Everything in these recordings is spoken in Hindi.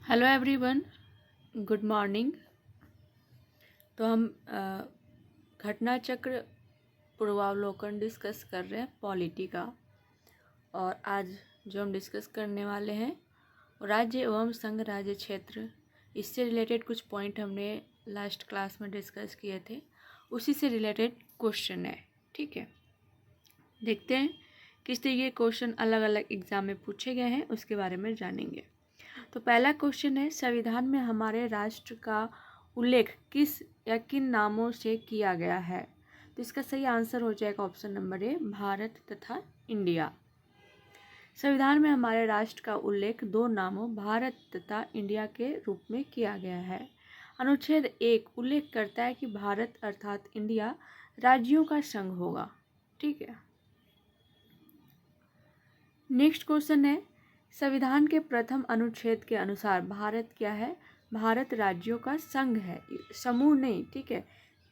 Hello everyone, good morning. तो हम घटना चक्र पूर्वावलोकन डिस्कस कर रहे हैं पॉलिटी का। और आज जो हम डिस्कस करने वाले हैं राज्य एवं संघ राज्य क्षेत्र, इससे रिलेटेड कुछ पॉइंट हमने लास्ट क्लास में डिस्कस किए थे, उसी से रिलेटेड क्वेश्चन है। ठीक है, देखते हैं किस तरीके के क्वेश्चन अलग अलग एग्जाम में पूछे गए हैं, उसके बारे में जानेंगे। तो पहला क्वेश्चन है, संविधान में हमारे राष्ट्र का उल्लेख किस या किन नामों से किया गया है? तो इसका सही आंसर हो जाएगा ऑप्शन नंबर ए, भारत तथा इंडिया। संविधान में हमारे राष्ट्र का उल्लेख दो नामों भारत तथा इंडिया के रूप में किया गया है। अनुच्छेद 1 उल्लेख करता है कि भारत अर्थात इंडिया राज्यों का संघ होगा। ठीक है, नेक्स्ट क्वेश्चन है, संविधान के प्रथम अनुच्छेद के अनुसार भारत क्या है? भारत राज्यों का संघ है, समूह नहीं। ठीक है,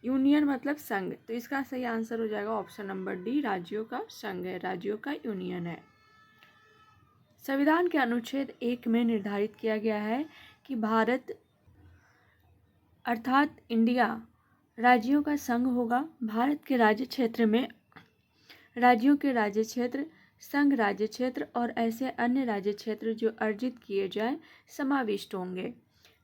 यूनियन मतलब संघ। तो इसका सही आंसर हो जाएगा ऑप्शन नंबर डी, राज्यों का संघ है, राज्यों का यूनियन है। संविधान के अनुच्छेद 1 में निर्धारित किया गया है कि भारत अर्थात इंडिया राज्यों का संघ होगा। भारत के राज्य क्षेत्र में राज्यों के राज्य क्षेत्र, संघ राज्य क्षेत्र और ऐसे अन्य राज्य क्षेत्र जो अर्जित किए जाएं समाविष्ट होंगे।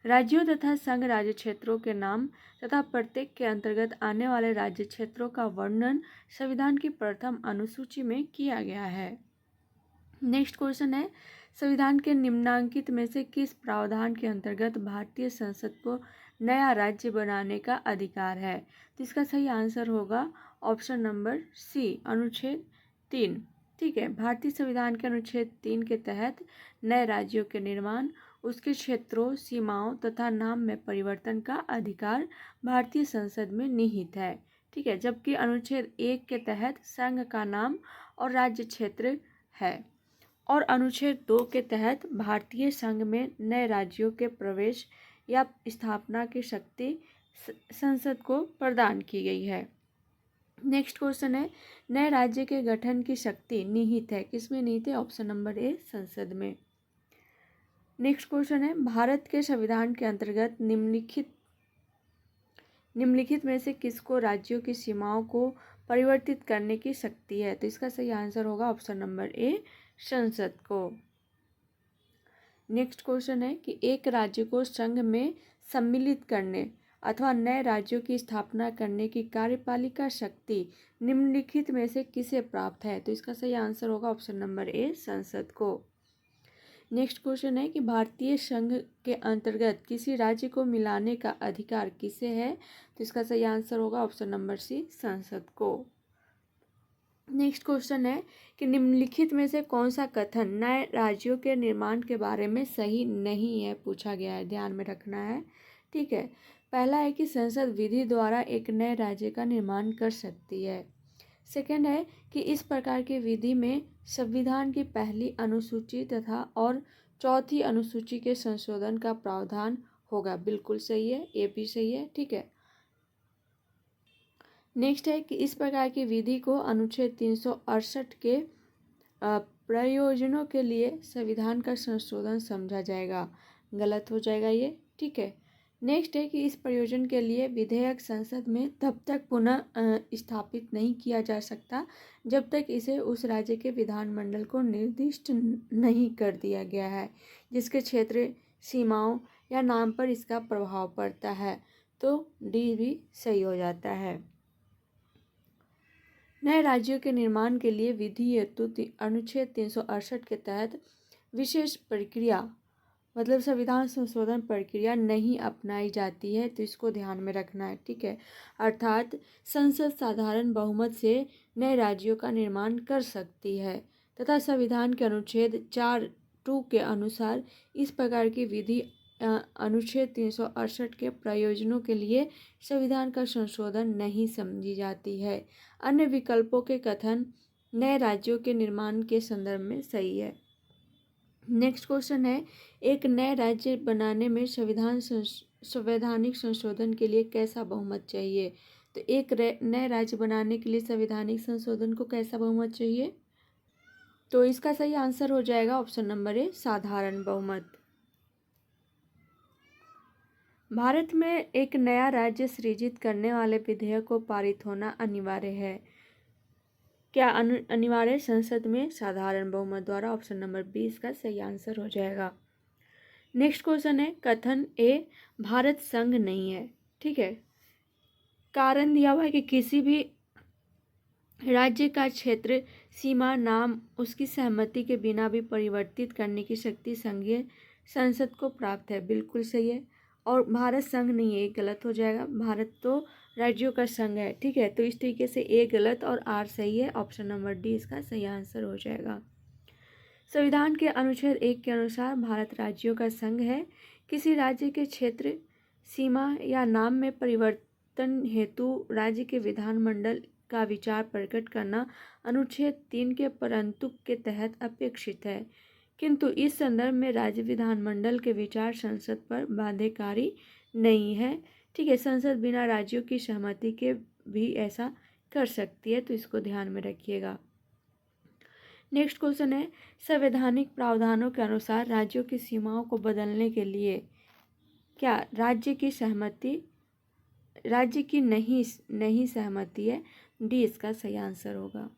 राज्यों तथा संघ राज्य क्षेत्रों के नाम तथा प्रत्येक के अंतर्गत आने वाले राज्य क्षेत्रों का वर्णन संविधान की प्रथम अनुसूची में किया गया है। नेक्स्ट क्वेश्चन है, संविधान के निम्नांकित में से किस प्रावधान के अंतर्गत भारतीय संसद को नया राज्य बनाने का अधिकार है? तो इसका सही आंसर होगा ऑप्शन नंबर सी, अनुच्छेद 3। ठीक है, भारतीय संविधान के अनुच्छेद 3 के तहत नए राज्यों के निर्माण, उसके क्षेत्रों, सीमाओं तथा नाम में परिवर्तन का अधिकार भारतीय संसद में निहित है। ठीक है, जबकि अनुच्छेद 1 के तहत संघ का नाम और राज्य क्षेत्र है और अनुच्छेद 2 के तहत भारतीय संघ में नए राज्यों के प्रवेश या स्थापना की शक्ति संसद को प्रदान की गई है। नेक्स्ट क्वेश्चन है, नए राज्य के गठन की शक्ति निहित है, किसमें निहित है? ऑप्शन नंबर ए, संसद में। नेक्स्ट क्वेश्चन है, भारत के संविधान के अंतर्गत निम्नलिखित में से किसको राज्यों की सीमाओं को परिवर्तित करने की शक्ति है? तो इसका सही आंसर होगा ऑप्शन नंबर ए, संसद को। नेक्स्ट क्वेश्चन है कि एक राज्य को संघ में सम्मिलित करने अथवा नए राज्यों की स्थापना करने की कार्यपालिका शक्ति निम्नलिखित में से किसे प्राप्त है? तो इसका सही आंसर होगा ऑप्शन नंबर ए, संसद को। नेक्स्ट क्वेश्चन है कि भारतीय संघ के अंतर्गत किसी राज्य को मिलाने का अधिकार किसे है? तो इसका सही आंसर होगा ऑप्शन नंबर सी, संसद को। नेक्स्ट क्वेश्चन है कि निम्नलिखित में से कौन सा कथन नए राज्यों के निर्माण के बारे में सही नहीं है? पूछा गया है, ध्यान में रखना है। ठीक है, पहला है कि संसद विधि द्वारा एक नए राज्य का निर्माण कर सकती है। सेकंड है कि इस प्रकार की विधि में संविधान की पहली अनुसूची तथा और चौथी अनुसूची के संशोधन का प्रावधान होगा। बिल्कुल सही है, ये भी सही है। ठीक है, नेक्स्ट है कि इस प्रकार की विधि को अनुच्छेद 368 के प्रयोजनों के लिए संविधान का संशोधन समझा जाएगा। गलत हो जाएगा ये। ठीक है, नेक्स्ट है कि इस प्रयोजन के लिए विधेयक संसद में तब तक पुनः स्थापित नहीं किया जा सकता जब तक इसे उस राज्य के विधानमंडल को निर्दिष्ट नहीं कर दिया गया है जिसके क्षेत्र, सीमाओं या नाम पर इसका प्रभाव पड़ता है। तो डी भी सही हो जाता है। नए राज्यों के निर्माण के लिए विधि हेतु अनुच्छेद 368 के तहत विशेष प्रक्रिया मतलब संविधान संशोधन प्रक्रिया नहीं अपनाई जाती है, तो इसको ध्यान में रखना है। ठीक है, अर्थात संसद साधारण बहुमत से नए राज्यों का निर्माण कर सकती है तथा संविधान के अनुच्छेद 4(2) के अनुसार इस प्रकार की विधि अनुच्छेद 368 के प्रयोजनों के लिए संविधान का संशोधन नहीं समझी जाती है। अन्य विकल्पों के कथन नए राज्यों के निर्माण के संदर्भ में सही है। नेक्स्ट क्वेश्चन है, एक नए राज्य बनाने में संवैधानिक संशोधन के लिए कैसा बहुमत चाहिए? तो एक नए राज्य बनाने के लिए संवैधानिक संशोधन को कैसा बहुमत चाहिए? तो इसका सही आंसर हो जाएगा ऑप्शन नंबर ए, साधारण बहुमत। भारत में एक नया राज्य सृजित करने वाले विधेयक को पारित होना अनिवार्य है। क्या अनिवार्य? संसद में साधारण बहुमत द्वारा। ऑप्शन नंबर 20 का सही आंसर हो जाएगा। नेक्स्ट क्वेश्चन है, कथन ए भारत संघ नहीं है। ठीक है, कारण दिया हुआ है कि किसी भी राज्य का क्षेत्र सीमा नाम उसकी सहमति के बिना भी परिवर्तित करने की शक्ति संघीय संसद को प्राप्त है। बिल्कुल सही है। और भारत संघ नहीं है, ये गलत हो जाएगा। भारत तो राज्यों का संघ है। ठीक है, तो इस तरीके से ए गलत और आर सही है। ऑप्शन नंबर डी इसका सही आंसर हो जाएगा। संविधान के अनुच्छेद 1 के अनुसार भारत राज्यों का संघ है। किसी राज्य के क्षेत्र सीमा या नाम में परिवर्तन हेतु राज्य के विधानमंडल का विचार प्रकट करना अनुच्छेद 3 के परंतु के तहत अपेक्षित है, किंतु इस संदर्भ में राज्य विधानमंडल के विचार संसद पर बाध्यकारी नहीं है। ठीक है, संसद बिना राज्यों की सहमति के भी ऐसा कर सकती है, तो इसको ध्यान में रखिएगा। नेक्स्ट क्वेश्चन है, संवैधानिक प्रावधानों के अनुसार राज्यों की सीमाओं को बदलने के लिए क्या राज्य की नहीं सहमति है। डी इसका सही आंसर होगा।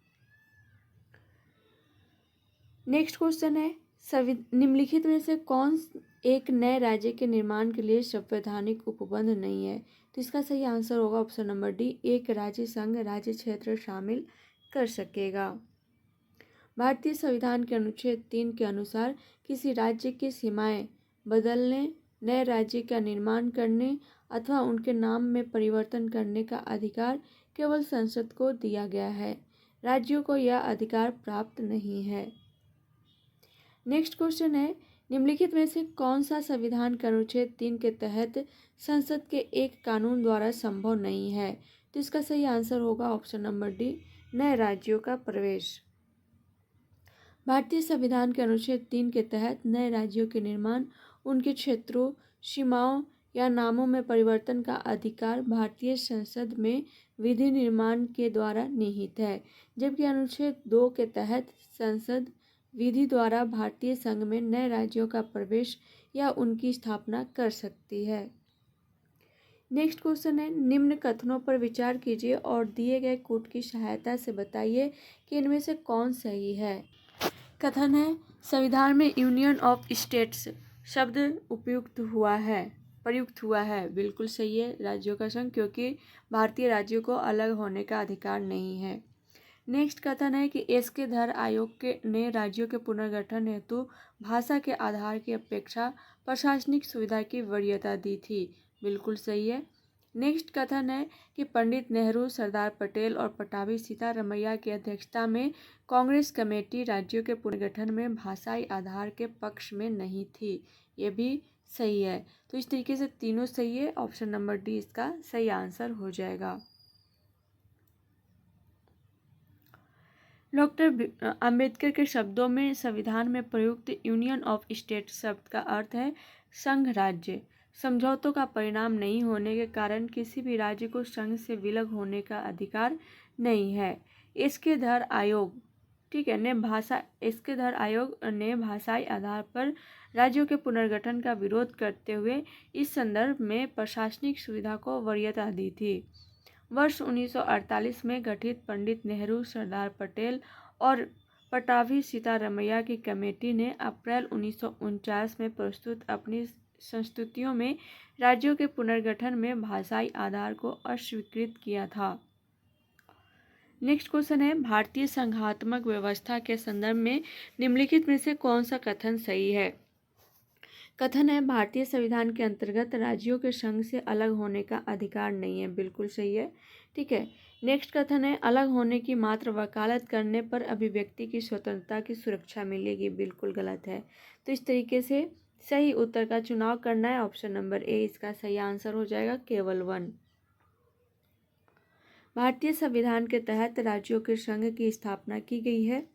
नेक्स्ट क्वेश्चन है, निम्नलिखित में से कौन एक नए राज्य के निर्माण के लिए संवैधानिक उपबंध नहीं है। तो इसका सही आंसर होगा ऑप्शन नंबर डी, एक राज्य संघ राज्य क्षेत्र शामिल कर सकेगा। भारतीय संविधान के अनुच्छेद 3 के अनुसार किसी राज्य की सीमाएं बदलने, नए राज्य का निर्माण करने अथवा उनके नाम में परिवर्तन करने का अधिकार केवल संसद को दिया गया है। राज्यों को यह अधिकार प्राप्त नहीं है। नेक्स्ट क्वेश्चन है, निम्नलिखित में से कौन सा संविधान के अनुच्छेद 3 के तहत संसद के एक कानून द्वारा संभव नहीं है। तो इसका सही आंसर होगा ऑप्शन नंबर डी, नए राज्यों का प्रवेश। भारतीय संविधान के अनुच्छेद 3 के तहत नए राज्यों के निर्माण, उनके क्षेत्रों, सीमाओं या नामों में परिवर्तन का अधिकार भारतीय संसद में विधि निर्माण के द्वारा निहित है, जबकि अनुच्छेद 2 के तहत संसद विधि द्वारा भारतीय संघ में नए राज्यों का प्रवेश या उनकी स्थापना कर सकती है। नेक्स्ट क्वेश्चन है, निम्न कथनों पर विचार कीजिए और दिए गए कूट की सहायता से बताइए कि इनमें से कौन सही है। कथन है, संविधान में यूनियन ऑफ स्टेट्स शब्द प्रयुक्त हुआ है। बिल्कुल सही है, राज्यों का संघ, क्योंकि भारतीय राज्यों को अलग होने का अधिकार नहीं है। नेक्स्ट कथन है कि एसके धर आयोग ने राज्यों के पुनर्गठन हेतु भाषा के आधार की अपेक्षा प्रशासनिक सुविधा की वरीयता दी थी। बिल्कुल सही है। नेक्स्ट कथन है कि पंडित नेहरू, सरदार पटेल और पटाभी सीतारमैया की अध्यक्षता में कांग्रेस कमेटी राज्यों के पुनर्गठन में भाषाई आधार के पक्ष में नहीं थी। ये भी सही है। तो इस तरीके से तीनों सही है। ऑप्शन नंबर डी इसका सही आंसर हो जाएगा। डॉक्टर अंबेडकर के शब्दों में संविधान में प्रयुक्त यूनियन ऑफ स्टेट शब्द का अर्थ है संघ राज्य। समझौतों का परिणाम नहीं होने के कारण किसी भी राज्य को संघ से विलग होने का अधिकार नहीं है। इसके धर आयोग ने भाषाई आधार पर राज्यों के पुनर्गठन का विरोध करते हुए इस संदर्भ में प्रशासनिक सुविधा को वरीयता दी थी। वर्ष 1948 में गठित पंडित नेहरू, सरदार पटेल और पटाभी सीतारमैया की कमेटी ने अप्रैल 1949 में प्रस्तुत अपनी संस्तुतियों में राज्यों के पुनर्गठन में भाषाई आधार को अस्वीकृत किया था। नेक्स्ट क्वेश्चन है, भारतीय संघात्मक व्यवस्था के संदर्भ में निम्नलिखित में से कौन सा कथन सही है। कथन है, भारतीय संविधान के अंतर्गत राज्यों के संघ से अलग होने का अधिकार नहीं है। बिल्कुल सही है। ठीक है। नेक्स्ट कथन है, अलग होने की मात्र वकालत करने पर अभिव्यक्ति की स्वतंत्रता की सुरक्षा मिलेगी। बिल्कुल गलत है। तो इस तरीके से सही उत्तर का चुनाव करना है। ऑप्शन नंबर ए इसका सही आंसर हो जाएगा, केवल 1। भारतीय संविधान के तहत राज्यों के संघ की स्थापना की गई है,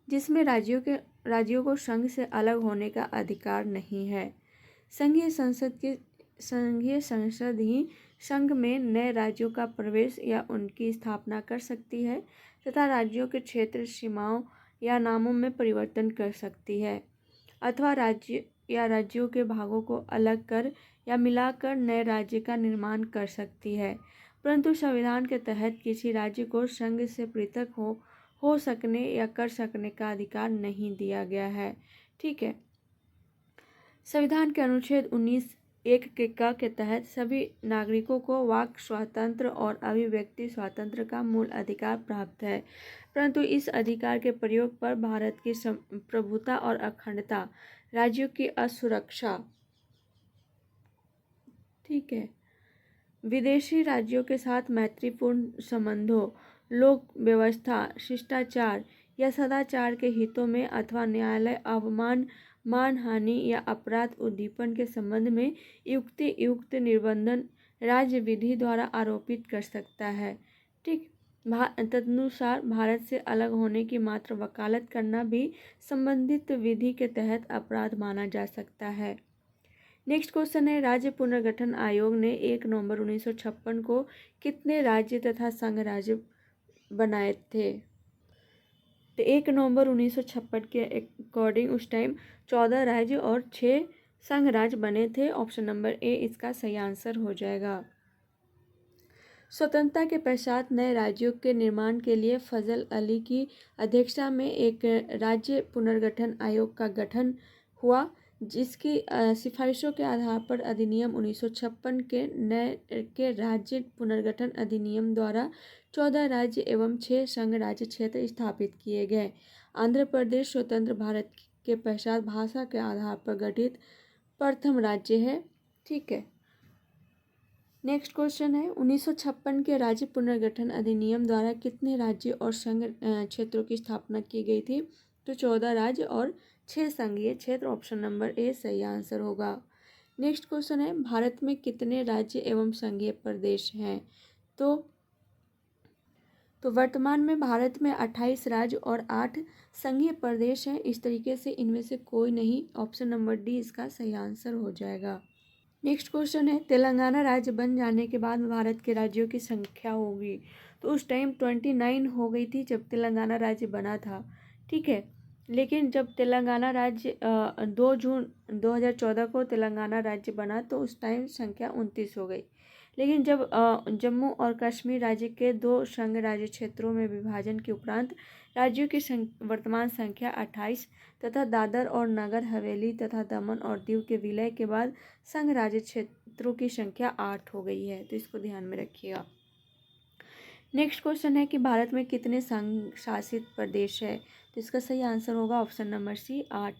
जिसमें राज्यों को संघ से अलग होने का अधिकार नहीं है। संघीय संसद ही संघ में नए राज्यों का प्रवेश या उनकी स्थापना कर सकती है तथा राज्यों के क्षेत्र, सीमाओं या नामों में परिवर्तन कर सकती है, अथवा या राज्यों के भागों को अलग कर या मिलाकर नए राज्य का निर्माण कर सकती है, परंतु संविधान के तहत किसी राज्य को संघ से पृथक हो सकने या कर सकने का अधिकार नहीं दिया गया है। ठीक है। संविधान के अनुच्छेद 19(1) के तहत सभी नागरिकों को वाक स्वातंत्र्य और अभिव्यक्ति स्वातंत्र्य का मूल अधिकार प्राप्त है, परंतु इस अधिकार के प्रयोग पर भारत की प्रभुता और अखंडता, राज्यों की असुरक्षा, ठीक है, विदेशी राज्यों के साथ मैत्रीपूर्ण संबंधों, लोक व्यवस्था, शिष्टाचार या सदाचार के हितों में अथवा न्यायालय अवमान, मानहानि या अपराध उद्दीपन के संबंध में युक्त निबंधन राज्य विधि द्वारा आरोपित कर सकता है। ठीक। तदनुसार भारत से अलग होने की मात्र वकालत करना भी संबंधित विधि के तहत अपराध माना जा सकता है। नेक्स्ट क्वेश्चन है, राज्य पुनर्गठन आयोग ने 1 नवंबर 1956 को कितने राज्य तथा संघ राज्य बनाए थे? तो 1 नवंबर 1956 के अकॉर्डिंग उस टाइम 14 राज्य और 6 संघ राज्य बने थे। ऑप्शन नंबर ए इसका सही आंसर हो जाएगा। स्वतंत्रता के पश्चात नए राज्यों के निर्माण के लिए फजल अली की अध्यक्षता में एक राज्य पुनर्गठन आयोग का गठन हुआ, जिसकी सिफारिशों के आधार पर अधिनियम 1956 के राज्य पुनर्गठन अधिनियम द्वारा 14 राज्य एवं 6 संघ राज्य क्षेत्र स्थापित किए गए। आंध्र प्रदेश स्वतंत्र भारत के पश्चात भाषा के आधार पर गठित प्रथम राज्य है। ठीक है। नेक्स्ट क्वेश्चन है, 1956 के राज्य पुनर्गठन अधिनियम द्वारा कितने राज्य और संघ क्षेत्रों की स्थापना की गई थी? तो 14 राज्य और 6 संघीय क्षेत्र। ऑप्शन नंबर ए सही आंसर होगा। नेक्स्ट क्वेश्चन है, भारत में कितने राज्य एवं संघीय प्रदेश हैं? तो वर्तमान में भारत में 28 राज्य और 8 संघीय प्रदेश हैं। इस तरीके से इनमें से कोई नहीं। ऑप्शन नंबर डी इसका सही आंसर हो जाएगा। नेक्स्ट क्वेश्चन है, तेलंगाना राज्य बन जाने के बाद भारत के राज्यों की संख्या होगी? तो उस टाइम 29 हो गई थी जब तेलंगाना राज्य बना था। ठीक है। लेकिन जब तेलंगाना राज्य 2 जून 2014 को तेलंगाना राज्य बना तो उस टाइम संख्या 29 हो गई। लेकिन जब जम्मू और कश्मीर राज्य के 2 संघ राज्य क्षेत्रों में विभाजन के उपरांत राज्यों की वर्तमान संख्या 28 तथा दादर और नगर हवेली तथा दमन और दीव के विलय के बाद संघ राज्य क्षेत्रों की संख्या 8 हो गई है। तो इसको ध्यान में रखिएगा। नेक्स्ट क्वेश्चन है कि भारत में कितने संघ शासित प्रदेश है? तो इसका सही आंसर होगा option number C 8।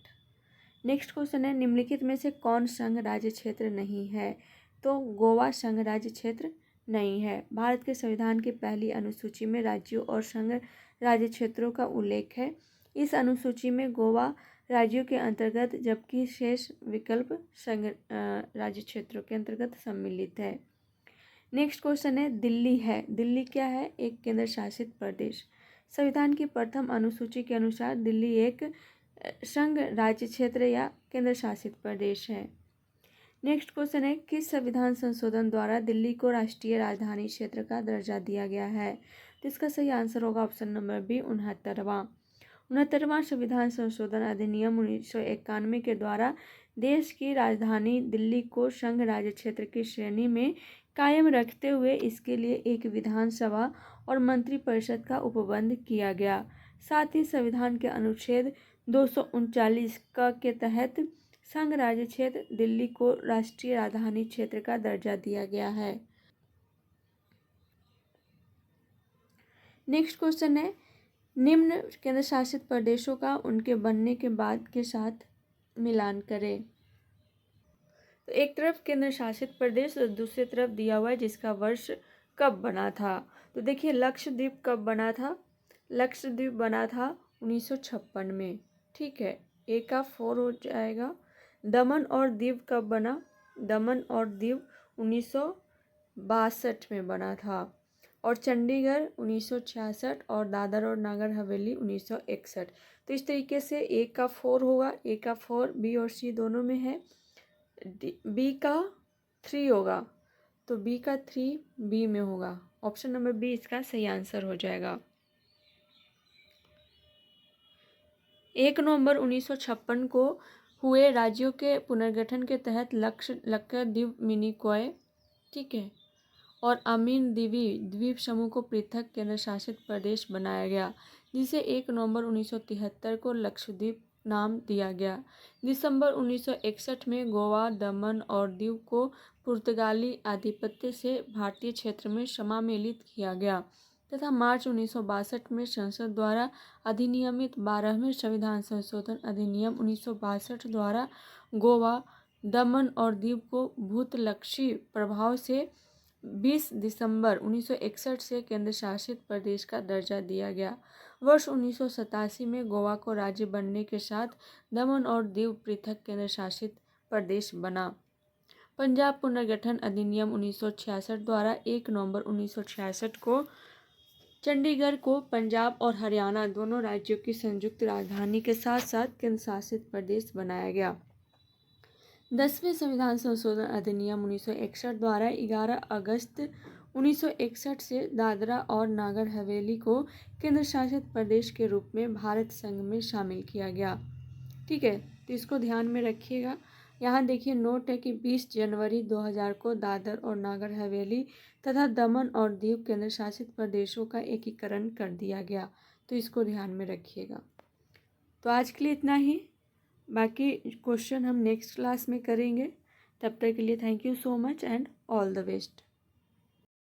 Next question है, निम्नलिखित में से कौन संघ राज्य क्षेत्र नहीं है? तो गोवा संघ राज्य क्षेत्र नहीं है। भारत के संविधान की पहली अनुसूची में राज्यों और संघ राज्य क्षेत्रों का उल्लेख है। इस अनुसूची में गोवा राज्यों के अंतर्गत जबकि शेष विकल्प संघ राज्य क्षेत्रों के अंतर्गत सम्मिलित है। नेक्स्ट क्वेश्चन है, दिल्ली है। दिल्ली क्या है? एक केंद्र शासित प्रदेश। संविधान की प्रथम अनुसूची के अनुसार दिल्ली एक संघ राज्य क्षेत्र या केंद्र शासित प्रदेश है। नेक्स्ट क्वेश्चन है, किस संविधान संशोधन द्वारा दिल्ली को राष्ट्रीय राजधानी क्षेत्र का दर्जा दिया गया है? तो इसका सही आंसर होगा ऑप्शन नंबर बी 69वां संविधान संशोधन अधिनियम 1991 के द्वारा देश की राजधानी दिल्ली को संघ राज्य क्षेत्र की श्रेणी में कायम रखते हुए इसके लिए एक विधानसभा और मंत्रिपरिषद का उपबंध किया गया। साथ ही संविधान के अनुच्छेद 239 के तहत संघ राज्य क्षेत्र दिल्ली को राष्ट्रीय राजधानी क्षेत्र का दर्जा दिया गया है। नेक्स्ट क्वेश्चन है, निम्न केंद्र शासित प्रदेशों का उनके बनने के बाद के साथ मिलान करें। तो एक तरफ केंद्र शासित प्रदेश और दूसरी तरफ दिया हुआ है जिसका वर्ष कब बना था। तो देखिए, लक्षद्वीप कब बना था? लक्षद्वीप बना था 1956 में। ठीक है, ए का 4 हो जाएगा। दमन और दीव कब बना? दमन और दीव 1962 में बना था। और चंडीगढ़ 1966 और दादर और नगर हवेली 1961। तो इस तरीके से ए का 4 होगा। ए का 4 बी और सी दोनों में है। बी का 3 होगा तो बी का 3 बी में होगा। ऑप्शन नंबर बी इसका सही आंसर हो जाएगा। 1 नवंबर 1956 को हुए राज्यों के पुनर्गठन के तहत लक्षद्वीप, मिनिकॉय, ठीक है, और अमीन द्वीप समूह को पृथक केंद्र शासित प्रदेश बनाया गया, जिसे 1 नवंबर 1973 को लक्षद्वीप नाम दिया गया। दिसंबर 1961 में गोवा, दमन और दीव को पुर्तगाली आधिपत्य से भारतीय क्षेत्र में समामेलित किया गया तथा मार्च 1962 में संसद द्वारा अधिनियमित 12वें संविधान संशोधन अधिनियम 1962 द्वारा गोवा, दमन और दीव को भूतलक्षी प्रभाव से 20 दिसंबर 1961 से केंद्र शासित प्रदेश का दर्जा दिया गया। वर्ष 1987 में गोवा को राज्य बनने के साथ दमन और दीव पृथक केंद्र शासित प्रदेश बना। पंजाब पुनर्गठन अधिनियम 1966 द्वारा 1 नवंबर 1966 को चंडीगढ़ को पंजाब और हरियाणा दोनों राज्यों की संयुक्त राजधानी के साथ साथ केंद्र शासित प्रदेश बनाया गया। 10वें संविधान संशोधन अधिनियम 1961 द्वारा 11 अगस्त 1961 से दादरा और नागर हवेली को केंद्र शासित प्रदेश के रूप में भारत संघ में शामिल किया गया। ठीक है, तो इसको ध्यान में रखिएगा। यहाँ देखिए नोट है कि 20 जनवरी 2000 को दादर और नागर हवेली तथा दमन और दीव केंद्र शासित प्रदेशों का एकीकरण कर दिया गया, तो इसको ध्यान में रखिएगा। तो आज के लिए इतना ही, बाकी क्वेश्चन हम नेक्स्ट क्लास में करेंगे। तब तक के लिए thank you so much and all the best.